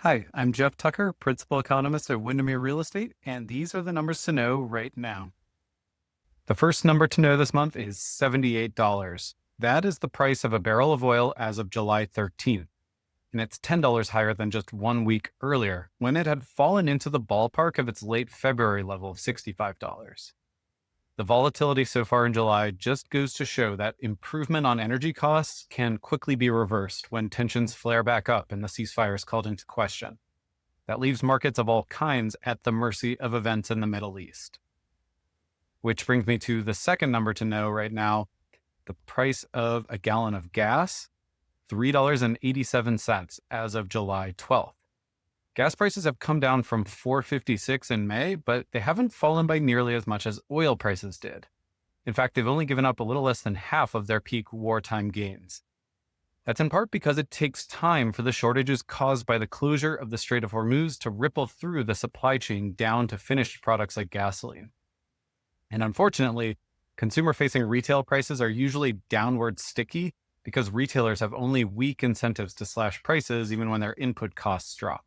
Hi, I'm Jeff Tucker, Principal Economist at Windermere Real Estate, and these are the numbers to know right now. The first number to know this month is $78. That is the price of a barrel of oil as of July 13th, and it's $10 higher than just 1 week earlier, when it had fallen into the ballpark of its late February level of $65. The volatility so far in July just goes to show that improvement on energy costs can quickly be reversed when tensions flare back up and the ceasefire is called into question. That leaves markets of all kinds at the mercy of events in the Middle East. Which brings me to the second number to know right now. The price of a gallon of gas, $3.87 as of July 12th. Gas prices have come down from $4.56 in May, but they haven't fallen by nearly as much as oil prices did. In fact, they've only given up a little less than half of their peak wartime gains. That's in part because it takes time for the shortages caused by the closure of the Strait of Hormuz to ripple through the supply chain down to finished products like gasoline. And unfortunately, consumer-facing retail prices are usually downward sticky because retailers have only weak incentives to slash prices even when their input costs drop.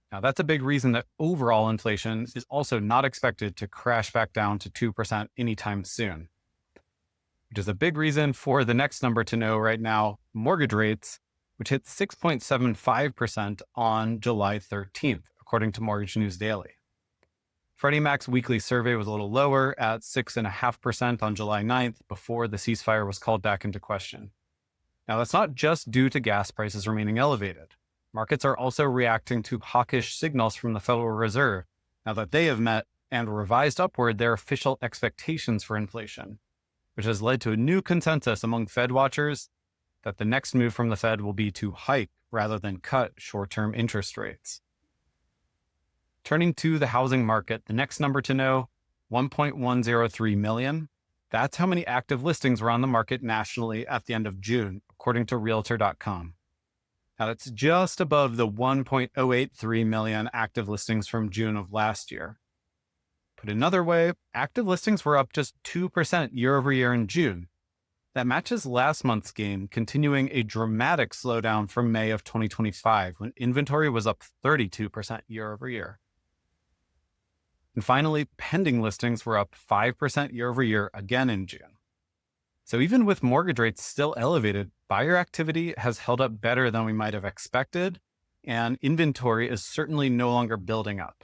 Now, that's a big reason that overall inflation is also not expected to crash back down to 2% anytime soon. Which is a big reason for the next number to know right now, mortgage rates, which hit 6.75% on July 13th, according to Mortgage News Daily. Freddie Mac's weekly survey was a little lower at 6.5% on July 9th before the ceasefire was called back into question. Now, that's not just due to gas prices remaining elevated. Markets are also reacting to hawkish signals from the Federal Reserve now that they have met and revised upward their official expectations for inflation, which has led to a new consensus among Fed watchers that the next move from the Fed will be to hike rather than cut short-term interest rates. Turning to the housing market, the next number to know, 1.103 million. That's how many active listings were on the market nationally at the end of June, according to Realtor.com. Now, that's just above the 1.083 million active listings from June of last year. Put another way, active listings were up just 2% year over year in June. That matches last month's gain, continuing a dramatic slowdown from May of 2025, when inventory was up 32% year over year. And finally, pending listings were up 5% year over year again in June. So even with mortgage rates still elevated, buyer activity has held up better than we might have expected, and inventory is certainly no longer building up.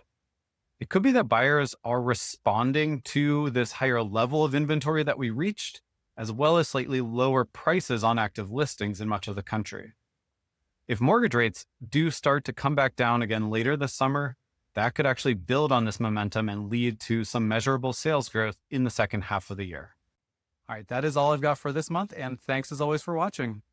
It could be that buyers are responding to this higher level of inventory that we reached, as well as slightly lower prices on active listings in much of the country. If mortgage rates do start to come back down again later this summer, that could actually build on this momentum and lead to some measurable sales growth in the second half of the year. All right, that is all I've got for this month, and thanks as always for watching.